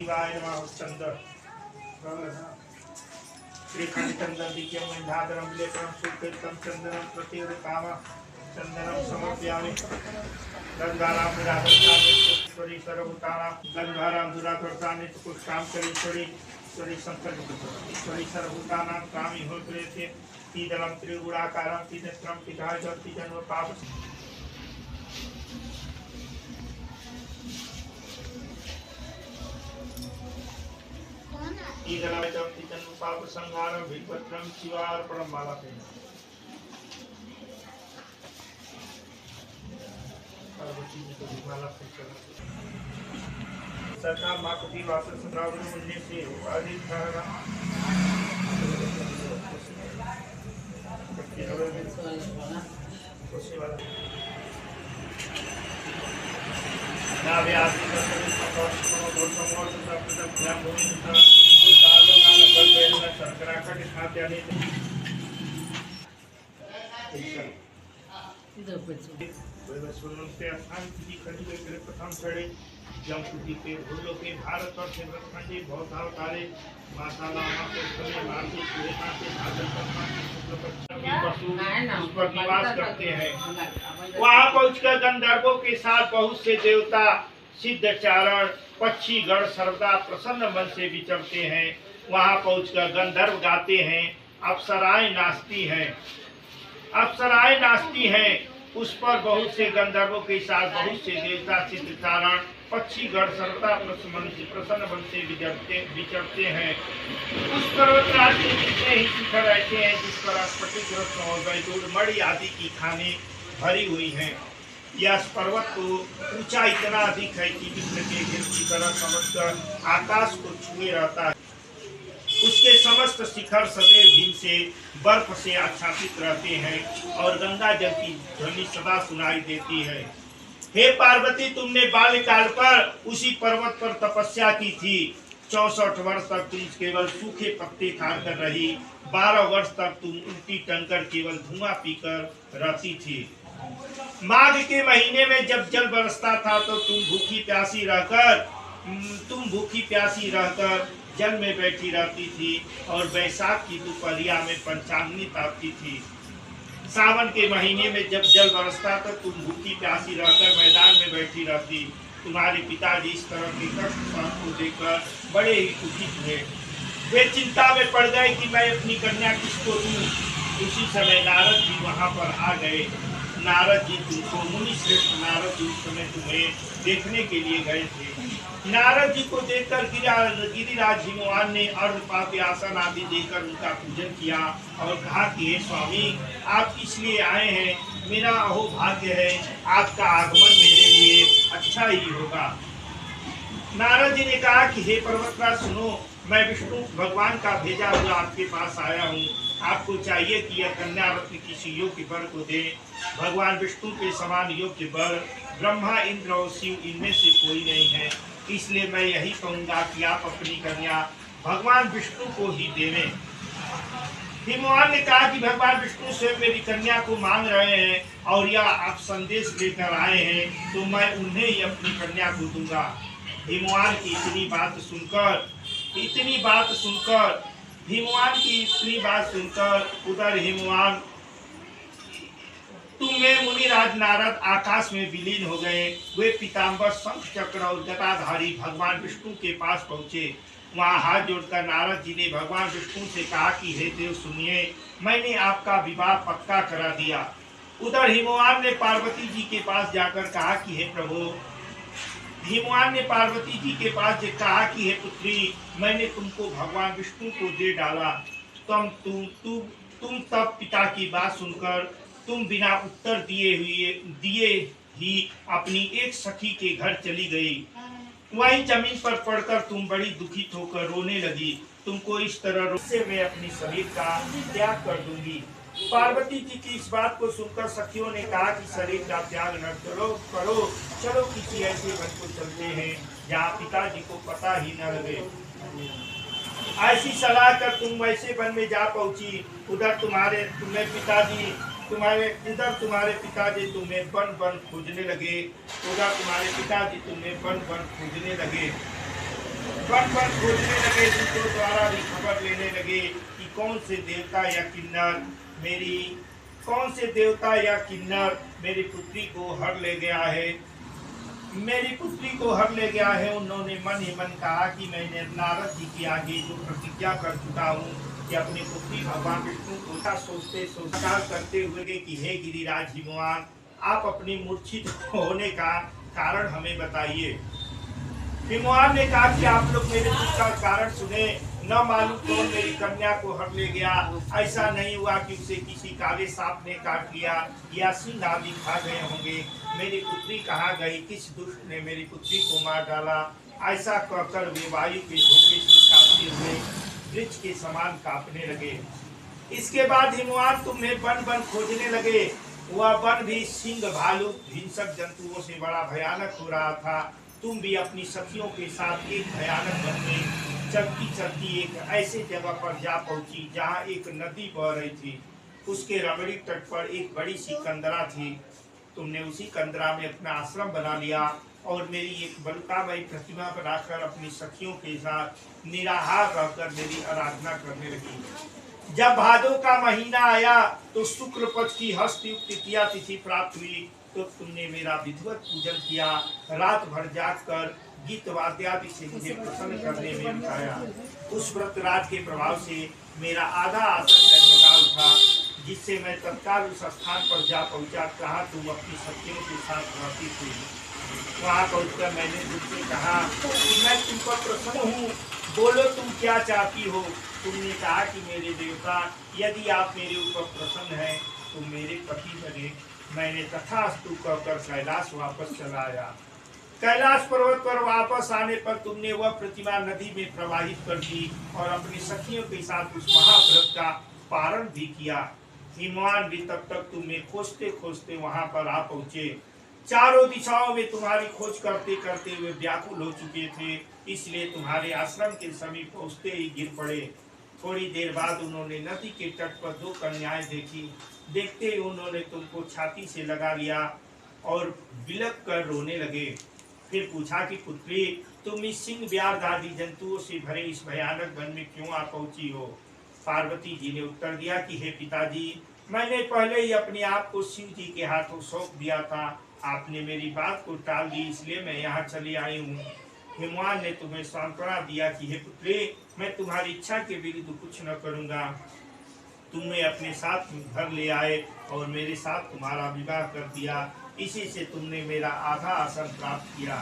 शिवाय नमः। चंदन श्रीखंड चंदन दिव्यम गंधाधरम लेपनम सुकृतम चंदनम प्रतिरकाम चंदनम समर्पयामि। गंधाराम निराकर्तानि सर्वभूतानां गंधाराम दुराकर्तानि पुष्टां करीश्वरी ईश्वरी शंकर ईश्वरी सर्वभूतानां कामी होत्रेते तीदलम त्रिगुणाकारं तीनेत्रं पिताय जति जन्म पाप पाप संहारम भिपत्रम शिवार्पणम माला सरकार माँ को भी वासन संग्राम मुन्ने से अधिक धारा ना व्यापी प्रथम चढ़े जम पे भूलो के भारत और खंडे बहुत अवतारे माता लामा को मारती सुरेखा के पर निवास करते हैं। वहाँ पहुंचकर गंधर्वों के साथ बहुत से देवता सिद्धचारण पक्षी गण सर्वदा प्रसन्न मन से विचरते हैं। वहाँ पहुंचकर गंधर्व गाते हैं, अप्सराएं नाचती हैं, अप्सराएं नाचती हैं। उस पर बहुत से गंधर्वों के साथ बहुत से देवता सिद्धचारण पक्षी गण सर्वदा प्रसन्न मन से विचरते हैं। उस पर्वतराज के जितने ही शिखर ऐसे हैं जिस पर स्फटिक रत्न और वैदूर मणि आदि की खाने भरी हुई हैं। यह पर्वत तो ऊंचा इतना अधिक है कि विश्व के गिर की तरह समझकर आकाश को छुए रहता है। उसके समस्त शिखर सदैव हिम से बर्फ से आच्छादित रहते हैं और गंगा जल की ध्वनि सदा सुनाई देती है। हे पार्वती, तुमने बाल्यकाल पर उसी पर्वत पर तपस्या की थी। 64 वर्ष तक तुम केवल सूखे पत्ते खाकर रही। 12 वर्ष तक तुम उल्टी टंकर केवल धुआं पीकर रहती थी। माघ के महीने में जब जल बरसता था तो तुम भूखी प्यासी रहकर जल में बैठी रहती थी और वैशाख की दोपहरिया में पंचाग्नि तापती थी। सावन के महीने में जब जल बरसता तो तुम भूखी प्यासी रहकर मैदान में बैठी रहती। तुम्हारे पिताजी इस तरह के कष्ट को देखकर बड़े ही दुखित हुए। वे चिंता में पड़ गए कि मैं अपनी कन्या किसको दूं। उसी समय नारद जी वहां पर आ गए। नारद जी तुमको मुनि श्रेष्ठ नारद जी उस समय तुम्हें देखने के लिए गए थे। नारद जी को देखकर गिरिराज हिमवान ने अर्घ्य आसन आदि देकर उनका पूजन किया और कहा कि हे स्वामी, आप इसलिए आए हैं, मेरा अहो भाग्य है, आपका आगमन मेरे लिए अच्छा ही होगा। नारद जी ने कहा कि हे पर्वतराज सुनो, मैं विष्णु भगवान का भेजा हुआ आपके पास आया हूँ। आपको चाहिए कि यह कन्या रत्न किसी योग्य वर को दे। भगवान विष्णु के समान योग्य वर ब्रह्मा, इंद्र और शिव इनमें से कोई नहीं है। इसलिए मैं यही कहूँगा कि आप अपनी कन्या भगवान विष्णु को ही देवें। हिमवान ने कहा कि भगवान विष्णु स्वयं मेरी कन्या को मांग रहे हैं और यह आप संदेश लेकर आए हैं, तो मैं उन्हें ही अपनी कन्या को दूंगा। हिमवान की इतनी बात सुनकर उधर हिमवान तुम्हें मुनिराज नारद आकाश में विलीन हो गए। वे पीताम्बर, शंख चक्र और गदाधारी भगवान विष्णु के पास पहुँचे। वहाँ हाथ जोड़कर नारद जी ने भगवान विष्णु से कहा कि हे देव सुनिए, मैंने आपका विवाह पक्का करा दिया। उधर हिमवान ने पार्वती जी के पास जाकर कहा कि हे प्रभु, हिमवान ने पार्वती जी के पास कहा कि हे पुत्री, मैंने तुमको भगवान विष्णु को दे डाला। तुम तब पिता की बात सुनकर तुम बिना उत्तर दिए ही अपनी एक सखी के घर चली गई। वहीं जमीन पर पड़कर तुम बड़ी दुखित होकर रोने लगी। तुमको इस तरह से मैं अपनी शरीर का त्याग कर दूंगी। पार्वती जी की इस बात को सुनकर सखियों ने कहा कि शरीर का त्याग न करो, चलो किसी ऐसे वन को चलते हैं जहाँ पिताजी को पता ही न लगे। ऐसी सलाह कर तुम वैसे वन में जा पहुंची। उधर तुम्हारे पिताजी तुम्हें वन खोजने लगे। वन वन खोजने लगे, दूतों द्वारा भी खबर लेने लगे कि कौन से देवता या किन्नर मेरी कौन से देवता या किन्नर मेरी पुत्री को हर ले गया है। मेरी पुत्री को हर ले गया है। उन्होंने मन ही मन कहा कि मैं नारद जी के आगे जो प्रतिज्ञा कर चुका हूँ कि अपनी पुत्री भगवान विष्णु को सोचते करते हुए कि हे गिरिराज हिमवान, आप अपनी मूर्छित होने का कारण हमें बताइए। हिमवान ने कहा कि आप लोग मेरे दुख का कारण सुने, न मालूम कौन मेरी कन्या को हर ले गया। ऐसा नहीं हुआ कि उसे किसी काले सांप ने काट लिया या सिंह आदि खा गए होंगे। मेरी पुत्री कहाँ गई, किस दुष्ट ने मेरी पुत्री को मार डाला। ऐसा कहकर वे वायु के झोंके से कांपते हुए वृक्ष के समान कांपने लगे। इसके बाद हिमवान तुम्हें वन वन खोजने लगे। वह वन भी सिंह, भालू, हिंसक जंतुओं से बड़ा भयानक हो रहा था। तुम भी अपनी सखियों के साथ एक भयानक वन में चलती चलती एक ऐसे जगह पर जा पहुंची जहां एक नदी बह रही थी। उसके रमणी तट पर एक बड़ी सी कंदरा थी। तुमने उसी कंदरा में अपना आश्रम बना लिया और मेरी एक बलुकामयी प्रतिमा बनाकर अपनी सखियों के साथ निराहार रहकर मेरी आराधना करने लगी। जब भादों का महीना आया तो शुक्ल पक्ष की हस्तयुक्त तृतीया तिथि प्राप्त हुई, तो तुमने मेरा विधिवत पूजन किया। रात भर जागकर गीत वाद्यादि से मुझे प्रसन्न करने में बिताया। उस व्रत राज के प्रभाव से मेरा आधा आसन डगमगा उठा, जिससे मैं तत्काल उस स्थान पर जा पहुंचा जहाँ तुम अपनी सखियों के साथ रहती थी। वहाँ पहुंचकर मैंने तुमसे कहा कि मैं तुम पर प्रसन्न हूँ, बोलो तुम क्या चाहती हो। तुमने कहा कि मेरे देवता, यदि आप मेरे ऊपर प्रसन्न हैं तो मेरे पति बने। मैंने तथास्तु कहकर कैलाश वापस चला आया। कैलाश पर्वत पर वापस आने पर तुमने वह प्रतिमा नदी में प्रवाहित कर दी और अपनी सखियों के साथ उस महाव्रत का पारण भी किया। हिमवान भी तब तक तुम्हें खोजते खोजते वहां पर आ पहुंचे। चारों दिशाओं में तुम्हारी खोज करते करते हुए व्याकुल हो चुके थे, इसलिए तुम्हारे आश्रम के समीप पहुंचते ही गिर पड़े। थोड़ी देर बाद उन्होंने नदी के तट पर दो कन्याएं देखी। देखते ही उन्होंने तुमको छाती से लगा लिया और बिलक कर रोने लगे। फिर पूछा कि पुत्री, तुम इस सिंह, व्याघ्र आदि जंतुओं से भरे इस भयानक वन में क्यों आ पहुंची हो। पार्वती जी ने उत्तर दिया कि हे पिताजी, मैंने पहले ही अपने आप को शिव जी के हाथों सौंप दिया था। आपने मेरी बात को टाल दी, इसलिए मैं यहाँ चली आई हूँ। हिमवान ने तुम्हें सांत्वना दिया कि हे पुत्री, मैं तुम्हारी इच्छा के विरुद्ध कुछ न करूँगा। तुम्हें अपने साथ घर ले आए और मेरे साथ तुम्हारा विवाह कर दिया। इसी से तुमने मेरा आधा आसन प्राप्त किया।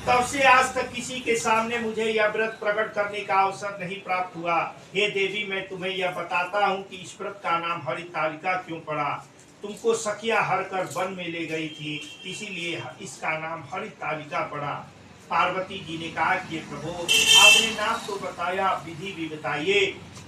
तब से आज तक किसी के सामने मुझे यह व्रत प्रकट करने का अवसर नहीं प्राप्त हुआ। हे देवी, मैं तुम्हें यह बताता हूँ कि इस व्रत का नाम हरितालिका क्यों पड़ा। तुमको सखिया हर कर वन में ले गई थी, इसीलिए इसका नाम हरितालिका पड़ा। पार्वती जी ने कहा कि प्रभु, आपने नाम तो बताया, विधि भी बताइए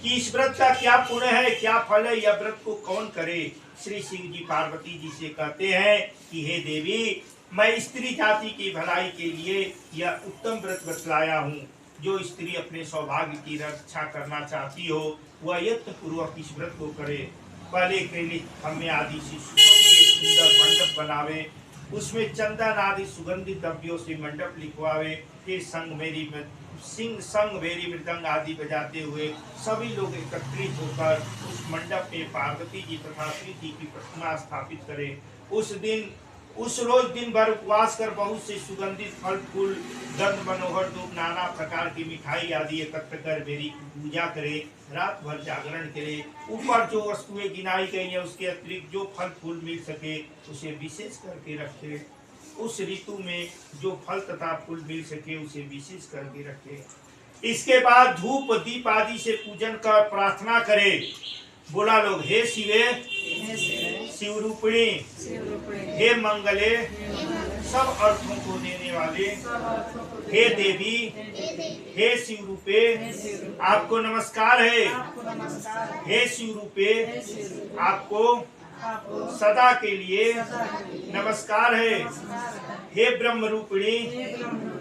कि इस व्रत का क्या पुण्य है, क्या फल है, यह व्रत को कौन करे। श्री सिंह जी पार्वती जी से कहते हैं कि हे देवी, मैं स्त्री जाति की भलाई के लिए यह उत्तम व्रत बतलाया हूँ। जो स्त्री अपने सौभाग्य की रक्षा करना चाहती हो वह यत्न पूर्वक इस व्रत को करे। पहले के लिए खम्मे आदि से सुंदर मंडप बनावे, उसमें चंदन आदि सुगंधित द्रव्यों से मंडप लिखवावे। फिर संग मेरी मृदंग आदि बजाते हुए सभी लोग एकत्रित होकर उस मंडप में पार्वती जी तथा श्री जी की प्रतिमा स्थापित करें। उस रोज दिन भर उपवास कर बहुत से सुगंधित फल फूल, गंध मनोहर धूप, नाना प्रकार की मिठाई आदि एकत्र कर मेरी पूजा करे। रात भर जागरण करे। ऊपर जो वस्तुएं गिनाई गई है उसके अतिरिक्त जो फल फूल मिल सके उसे विशेष करके रखे। उस ऋतु में जो फल तथा फूल मिल सके उसे विशेष करके रखे। इसके बाद धूप दीप आदि से पूजन कर प्रार्थना करे। बोला लोग, हे शिवे, शिव रूपिणी, हे मंगले, सब अर्थों को देने वाले, हे देवी, हे शिव रूपे, आपको नमस्कार है। हे शिव रूपे, आपको सदा के लिए नमस्कार है। हे ब्रह्म रूपिणी,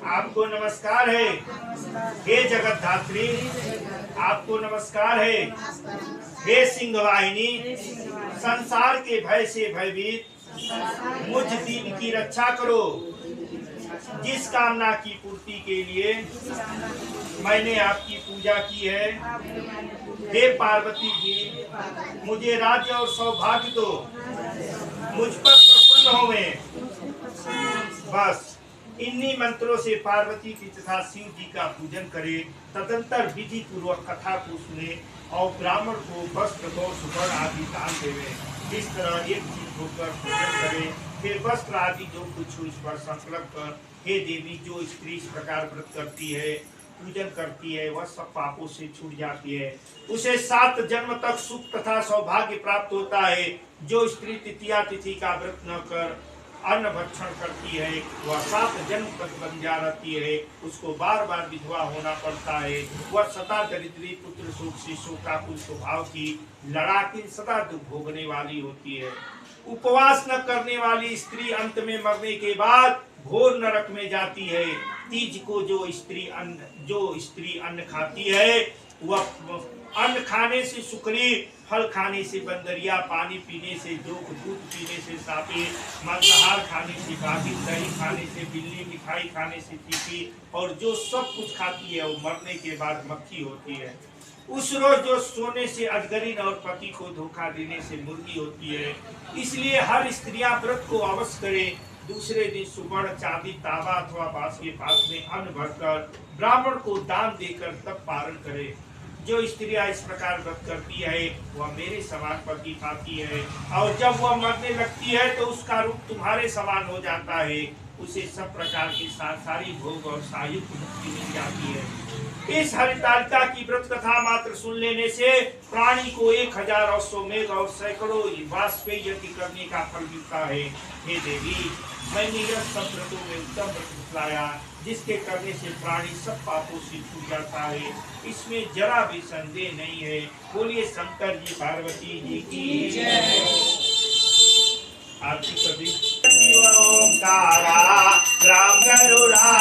आपको नमस्कार है। हे जगत धात्री, आपको नमस्कार है। हे सिंह वाहिनी, संसार के भय से भयभीत मुझ दीन की रक्षा करो। जिस कामना की पूर्ति के लिए मैंने आपकी पूजा की है, हे पार्वती जी, मुझे राज्य और सौभाग्य दो, मुझ पर प्रसन्न होवे। बस इन्हीं मंत्रों से पार्वती की तथा शिव जी का पूजन करे। तदंतर विधि पूर्वक कथा को सुने और ब्राह्मण को वस्त्र गौ सुवर्ण आदि दान देवे। इस तरह एक चीज होकर पूजन करे। फिर वस्त्र आदि जो कुछ उस पर संकल्प कर, हे देवी, जो स्त्री इस प्रकार व्रत करती है, पूजन करती है, वह सब पापों से छूट जाती है। उसे 7 जन्म तक सुख तथा सौभाग्य प्राप्त होता है। जो स्त्री तृतीया तिथि का व्रत न कर अन्न भक्षण करती है, वह 7 जन्म तक बंध्या रहती है। उसको बार बार विधवा होना पड़ता है। वह सदा दरिद्री, पुत्र शोक से शोकाकुल स्वभाव की, लड़ाकिन सदा दुख भोगने वाली होती है। उपवास न करने वाली स्त्री अंत में मरने के बाद घोर नरक में जाती है। तीज को जो स्त्री अन्न खाती है, वह अन्न खाने से सुकरी, फल खाने से बंदरिया, पानी पीने से जोक, दूध पीने से सांपी, मांसाहार खाने से बाघिन, दही खाने से बिल्ली, मिठाई खाने से चींटी, और जो सब कुछ खाती है वो मरने के बाद मक्खी होती है। उस रोज जो सोने से अजगरीन और पति को धोखा देने से मुर्गी होती है। इसलिए हर स्त्रियां व्रत को अवश्य करें। दूसरे दिन सुवर्ण, चांदी, तांबा अथवा बांस के पास में अन्न भरकर ब्राह्मण को दान देकर तब पारण करे। जो स्त्रियां इस प्रकार व्रत करती है, वह मेरे समान पति पाती है, और जब वह मरने लगती है तो उसका रूप तुम्हारे समान हो जाता है। उसे सब प्रकार की सांसारिक भोग और सायुक्त मुक्ति मिल जाती है। इस हरितालिका की व्रत कथा मात्र सुन लेने से प्राणी को 1000 अश्वमेध और सैकड़ों वाजपेयी यज्ञ करने का फल मिलता है। हे देवी, मैंने यह सब व्रतों में उत्तम व्रत बतलाया, जिसके करने से प्राणी सब पापों से छूट जाता है। इसमें जरा भी संदेह नहीं है। बोलिए शंकर जी पार्वती जी की जय। आरती कभी ओंकारा राम गरुड़ा